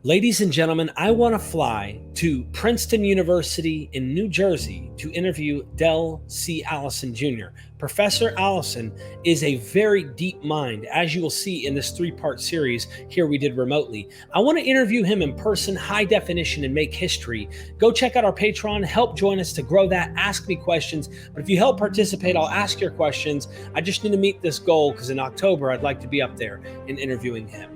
Ladies and gentlemen, I want to fly to Princeton University in New Jersey to interview Del C. Allison Jr. Professor Allison is a very deep mind, as you will see in this three-part series here we did remotely. I want to interview him in person, high definition, and make history. Go check out our Patreon, help join us to grow that, ask me questions. But if you help participate, I'll ask your questions. I just need to meet this goal because in October, I'd like to be up there and interviewing him.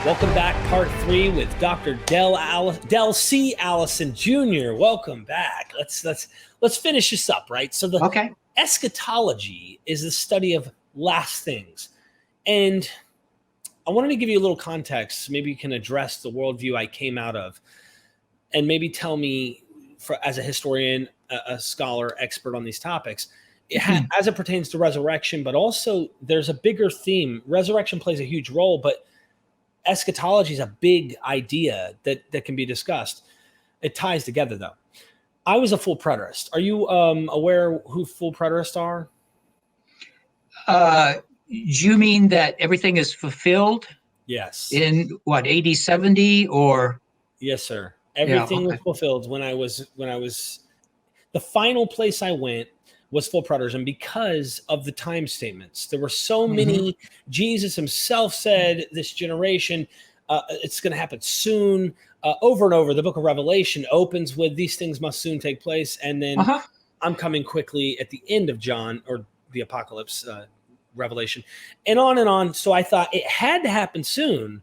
Welcome back, part 3 with Dr. Del C. Allison Jr. Welcome back. Let's finish this up, right? So the eschatology is the study of last things. And I wanted to give you a little context. Maybe you can address the worldview I came out of and maybe tell me, as a historian, a scholar, expert on these topics, as it pertains to resurrection, but also there's a bigger theme. Resurrection plays a huge role, but eschatology is a big idea that can be discussed. It ties together, though. I was a full preterist. Are you aware who full preterists are? Do you mean that everything is fulfilled? Yes. In what, AD 70 or? Yes, sir. Everything was fulfilled when I was the final place I went was full preterism because of the time statements. There were so many. Jesus himself said, this generation, it's going to happen soon. Over and over, the book of Revelation opens with these things must soon take place. And then I'm coming quickly at the end of John, or the Apocalypse, Revelation, and on and on. So I thought it had to happen soon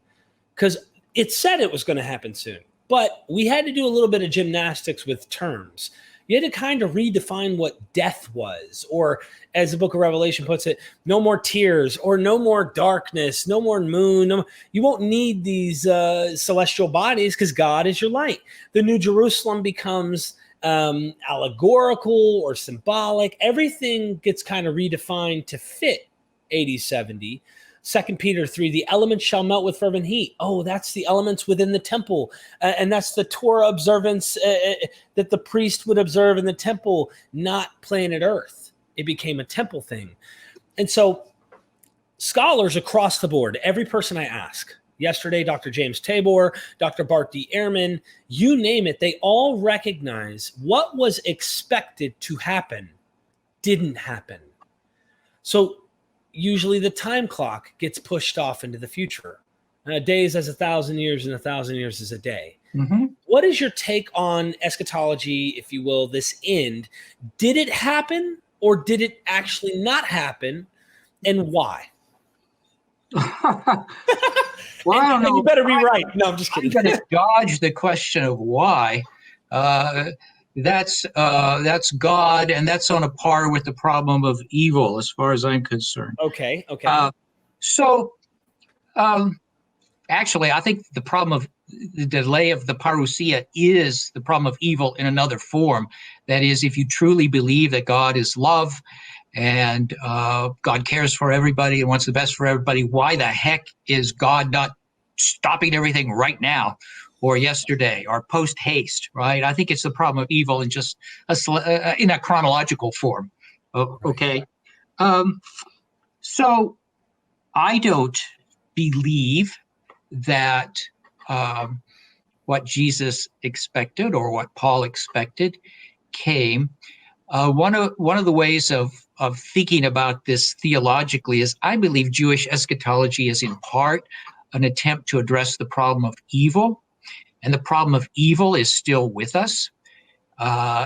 because it said it was going to happen soon. But we had to do a little bit of gymnastics with terms. You had to kind of redefine what death was, or as the book of Revelation puts it, no more tears, or no more darkness, no more moon. You won't need these celestial bodies because God is your light. The New Jerusalem becomes allegorical or symbolic. Everything gets kind of redefined to fit AD 70. 2 Peter 3, the elements shall melt with fervent heat. Oh, that's the elements within the temple. And that's the Torah observance that the priest would observe in the temple, not planet Earth. It became a temple thing. And so scholars across the board, every person I ask, yesterday, Dr. James Tabor, Dr. Bart D. Ehrman, you name it, they all recognize what was expected to happen didn't happen. So usually the time clock gets pushed off into the future. A day is as 1,000 years, and 1,000 years is a day. What is your take on eschatology, if you will, this end? Did it happen, or did it actually not happen, and why? Well, I don't know. You better be right. No, I'm just kidding. I'm going to dodge the question of why. That's God, and that's on a par with the problem of evil, as far as I'm concerned. Okay. Actually, I think the problem of the delay of the parousia is the problem of evil in another form. That is, if you truly believe that God is love and God cares for everybody and wants the best for everybody, why the heck is God not stopping everything right now, or yesterday, or post haste, right? I think it's the problem of evil in just in a chronological form. Okay. So I don't believe that what Jesus expected or what Paul expected came. One of the ways of thinking about this theologically is I believe Jewish eschatology is in part an attempt to address the problem of evil. And the problem of evil is still with us.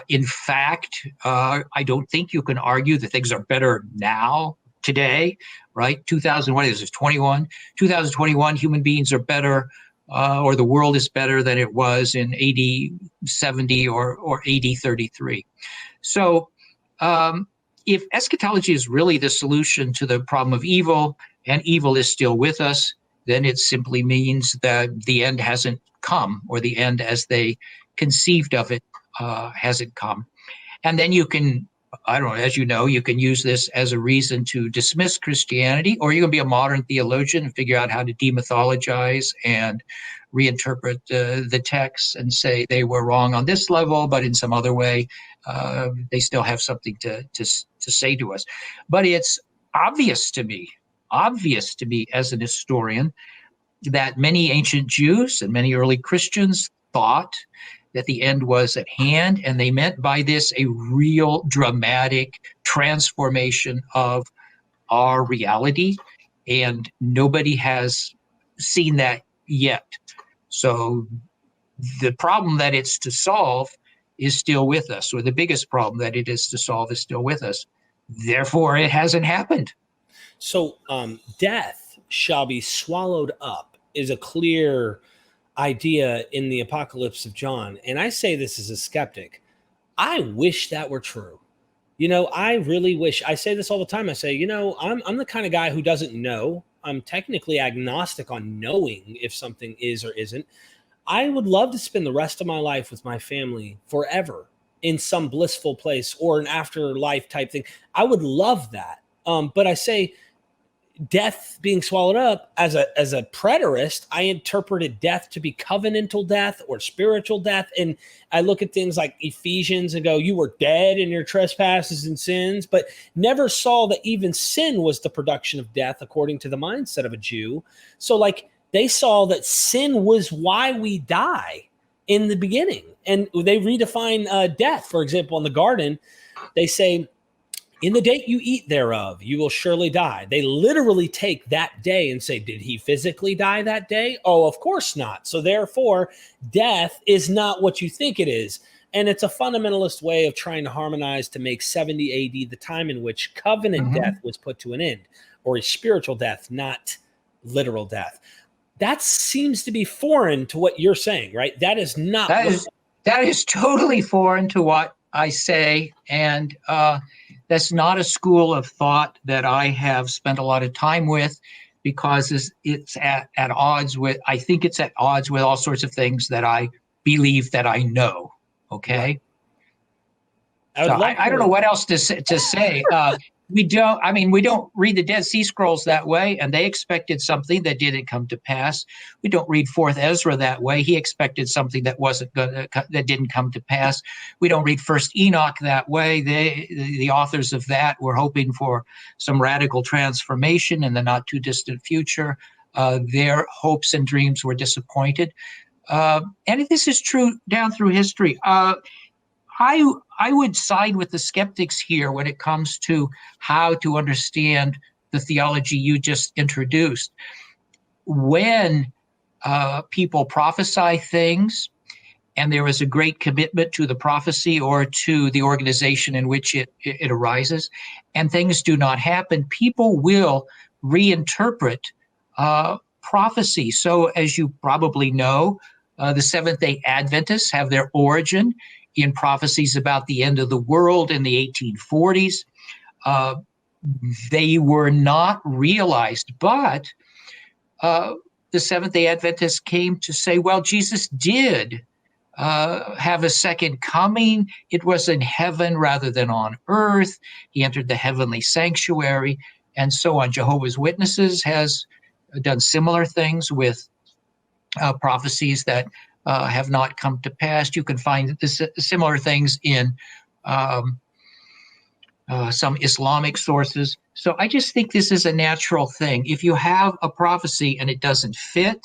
In fact, I don't think you can argue that things are better now, today, right? 2021, human beings are better, or the world is better than it was in AD 70 or AD 33. So if eschatology is really the solution to the problem of evil, and evil is still with us, then it simply means that the end hasn't come, or the end as they conceived of it hasn't come. And then you can I don't know, as you know, you can use this as a reason to dismiss Christianity, or you can be a modern theologian and figure out how to demythologize and reinterpret the texts and say they were wrong on this level, but in some other way, they still have something to say to us. But it's obvious to me as an historian, that many ancient Jews and many early Christians thought that the end was at hand, and they meant by this a real dramatic transformation of our reality, and nobody has seen that yet. So the problem that it's to solve is still with us, or the biggest problem that it is to solve is still with us. Therefore, it hasn't happened. So death shall be swallowed up is a clear idea in the Apocalypse of John. And I say this as a skeptic. I wish that were true. I really wish. I say this all the time. I say, I'm the kind of guy who doesn't know. I'm technically agnostic on knowing if something is or isn't. I would love to spend the rest of my life with my family forever in some blissful place or an afterlife type thing. I would love that. But I say, death being swallowed up, as a preterist, I interpreted death to be covenantal death or spiritual death. And I look at things like Ephesians and go, you were dead in your trespasses and sins, but never saw that even sin was the production of death according to the mindset of a Jew. So like they saw that sin was why we die in the beginning. And they redefine death. For example, in the garden, they say, in the day you eat thereof, you will surely die. They literally take that day and say, did he physically die that day? Oh, of course not. So therefore, death is not what you think it is. And it's a fundamentalist way of trying to harmonize to make 70 AD the time in which covenant death was put to an end, or a spiritual death, not literal death. That seems to be foreign to what you're saying, right? That is not. That is totally foreign to what I say. And that's not a school of thought that I have spent a lot of time with, because it's at odds with, I think it's at odds with all sorts of things that I believe that I know. Okay. Right. So I don't know what else to say. We don't read the Dead Sea Scrolls that way, and they expected something that didn't come to pass. We don't read Fourth Ezra that way. He expected something that that didn't come to pass. We don't read First Enoch that way. The authors of that were hoping for some radical transformation in the not too distant future. Their hopes and dreams were disappointed. And this is true down through history. I would side with the skeptics here when it comes to how to understand the theology you just introduced. When people prophesy things, and there is a great commitment to the prophecy or to the organization in which it arises, and things do not happen, people will reinterpret prophecy. So as you probably know, the Seventh-day Adventists have their origin in prophecies about the end of the world in the 1840s. They were not realized, but the Seventh-day Adventists came to say, well, Jesus did have a second coming. It was in heaven rather than on earth. He entered the heavenly sanctuary, and so on. Jehovah's Witnesses has done similar things with prophecies that have not come to pass. You can find similar things in some Islamic sources. So I just think this is a natural thing. If you have a prophecy and it doesn't fit,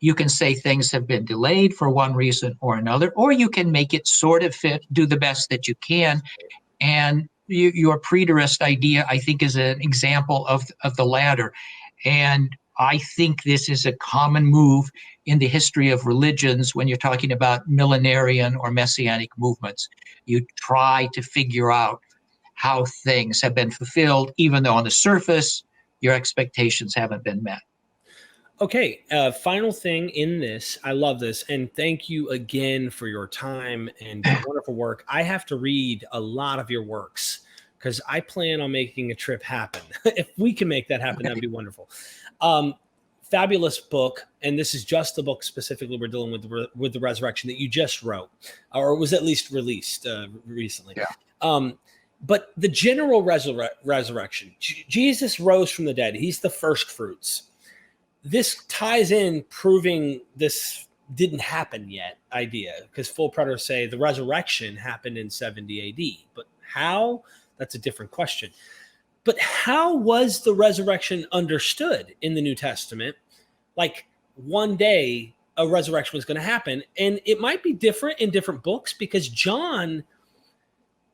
you can say things have been delayed for one reason or another, or you can make it sort of fit, do the best that you can. And your preterist idea, I think, is an example of the latter. And I think this is a common move in the history of religions when you're talking about millenarian or messianic movements. You try to figure out how things have been fulfilled, even though on the surface, your expectations haven't been met. Okay, final thing in this. I love this. And thank you again for your time and your wonderful work. I have to read a lot of your works because I plan on making a trip happen. If we can make that happen, that'd be wonderful. Fabulous book. And this is just the book specifically we're dealing with the resurrection that you just wrote, or was at least released recently. Yeah. But the general resurrection, Jesus rose from the dead. He's the first fruits. This ties in proving this didn't happen yet idea, because full preterists say the resurrection happened in 70 AD. But how? That's a different question. But how was the resurrection understood in the New Testament? Like one day a resurrection was going to happen. And it might be different in different books, because John,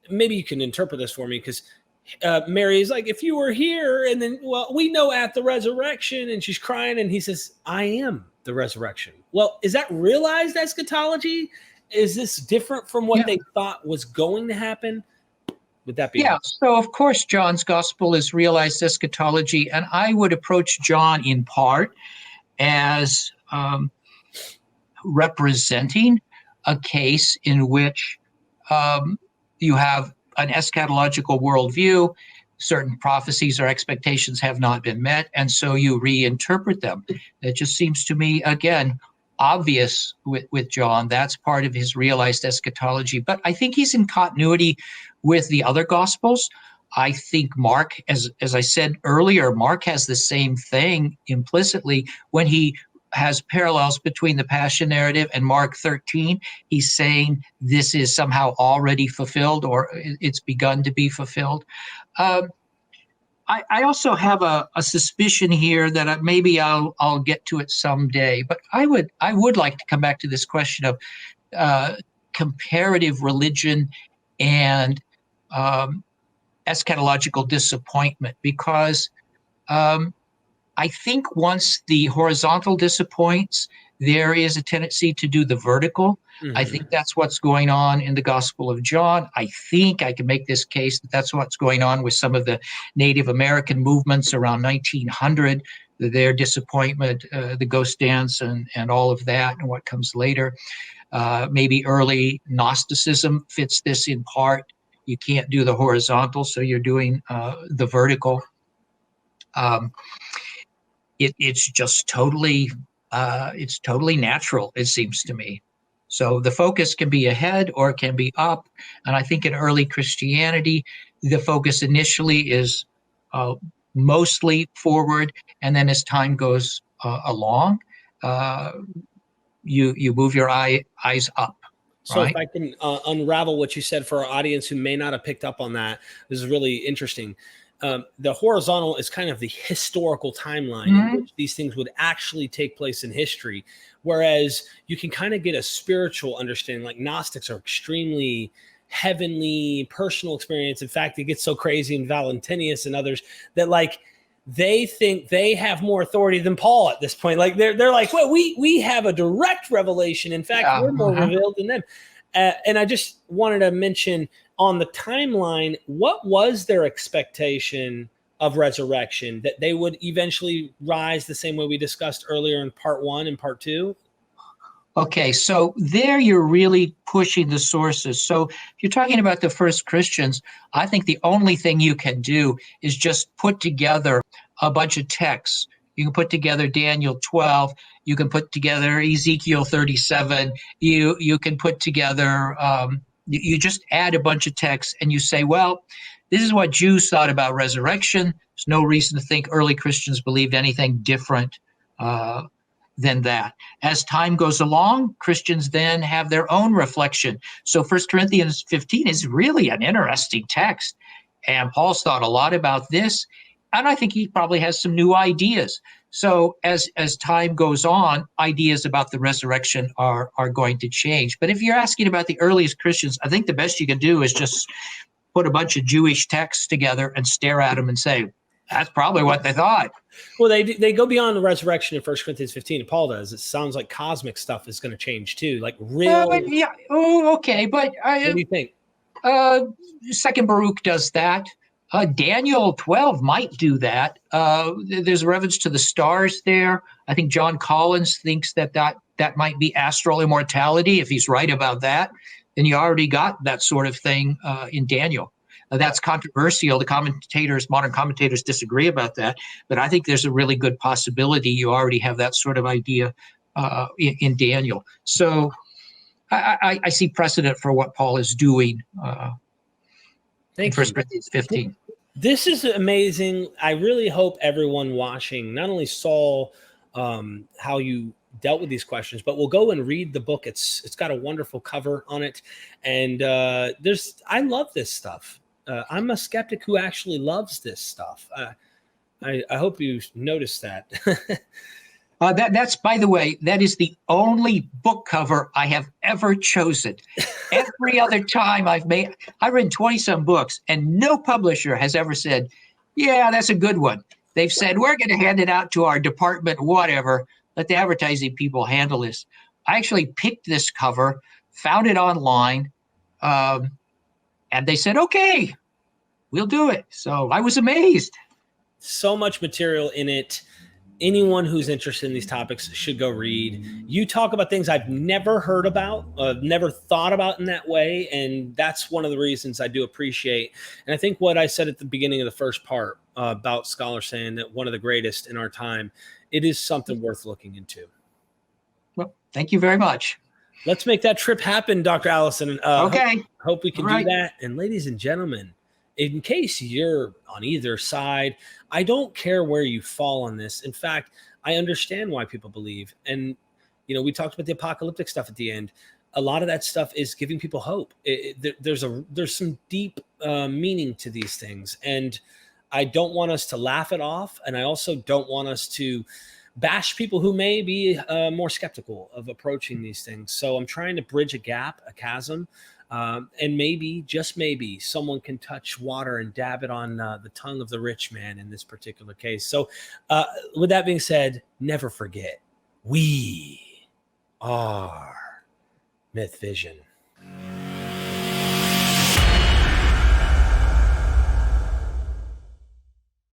maybe you can interpret this for me, because Mary is like, if you were here, and then, well, we know at the resurrection, and she's crying, and he says, I am the resurrection. Well, is that realized eschatology? Is this different from what they thought was going to happen? Would that be? Yeah, so of course John's gospel is realized eschatology, and I would approach John in part as representing a case in which you have an eschatological worldview, certain prophecies or expectations have not been met, and so you reinterpret them. It just seems to me, again, obvious with John. That's part of his realized eschatology. But I think he's in continuity with the other gospels. I think Mark, as I said earlier, Mark has the same thing implicitly when he has parallels between the Passion narrative and Mark 13. He's saying this is somehow already fulfilled, or it's begun to be fulfilled. I also have a suspicion here that maybe I'll get to it someday, but I would like to come back to this question of comparative religion and eschatological disappointment, because I think once the horizontal disappoints, there is a tendency to do the vertical. Mm-hmm. I think that's what's going on in the Gospel of John. I think I can make this case that that's what's going on with some of the Native American movements around 1900, their disappointment, the ghost dance and all of that, and what comes later. Maybe early Gnosticism fits this in part. You can't do the horizontal, so you're doing the vertical. It's just totally natural, it seems to me. So the focus can be ahead or it can be up. And I think in early Christianity, the focus initially is mostly forward. And then as time goes along, you move your eyes up. So right? If I can unravel what you said for our audience who may not have picked up on that, this is really interesting. The horizontal is kind of the historical timeline in which these things would actually take place in history, whereas you can kind of get a spiritual understanding. Like Gnostics are extremely heavenly, personal experience. In fact, it gets so crazy in Valentinius and others that like they think they have more authority than Paul at this point. Like they're like, well, we have a direct revelation. In fact, we're more revealed than them. And I just wanted to mention on the timeline, what was their expectation of resurrection? That they would eventually rise the same way we discussed earlier in part 1 and part 2? Okay, so there you're really pushing the sources. So if you're talking about the first Christians, I think the only thing you can do is just put together a bunch of texts. You can put together Daniel 12. You can put together Ezekiel 37. You can put together, you just add a bunch of texts and you say, well, this is what Jews thought about resurrection. There's no reason to think early Christians believed anything different than that. As time goes along, Christians then have their own reflection. So 1 Corinthians 15 is really an interesting text. And Paul's thought a lot about this. And I think he probably has some new ideas. So as time goes on, ideas about the resurrection are going to change. But if you're asking about the earliest Christians, I think the best you can do is just put a bunch of Jewish texts together and stare at them and say, that's probably what they thought. Well, they go beyond the resurrection in 1 Corinthians 15, and Paul does. It sounds like cosmic stuff is going to change too, like real. Yeah. Oh, okay. But what do you think? Second Baruch does that. Daniel 12 might do that. There's a reference to the stars there. I think John Collins thinks that might be astral immortality. If he's right about that, then you already got that sort of thing in Daniel. That's controversial. Modern commentators disagree about that, but I think there's a really good possibility you already have that sort of idea in Daniel. So I see precedent for what Paul is doing. in Thank 1 you. Corinthians 15. This is amazing. I really hope everyone watching not only saw how you dealt with these questions, but we'll go and read the book. It's got a wonderful cover on it, and I love this stuff. I'm a skeptic who actually loves this stuff. I hope you noticed that. That's, by the way, that is the only book cover I have ever chosen. Every other time I've written 20-some books, and no publisher has ever said, yeah, that's a good one. They've said, we're going to hand it out to our department, whatever. Let the advertising people handle this. I actually picked this cover, found it online, and they said, okay, we'll do it. So I was amazed. So much material in it. Anyone who's interested in these topics should go read. You talk about things I've never heard about, never thought about in that way. And that's one of the reasons I do appreciate. And I think what I said at the beginning of the first part about scholars saying that one of the greatest in our time, it is something worth looking into. Well, thank you very much. Let's make that trip happen, Dr. Allison. Okay. Hope we can do that. And ladies and gentlemen, in case you're on either side, I don't care where you fall on this. In fact, I understand why people believe. And, we talked about the apocalyptic stuff at the end. A lot of that stuff is giving people hope. There's some deep meaning to these things. And I don't want us to laugh it off. And I also don't want us to bash people who may be more skeptical of approaching these things. So I'm trying to bridge a gap, a chasm. And maybe, just maybe, someone can touch water and dab it on the tongue of the rich man in this particular case. So with that being said, never forget, we are MythVision.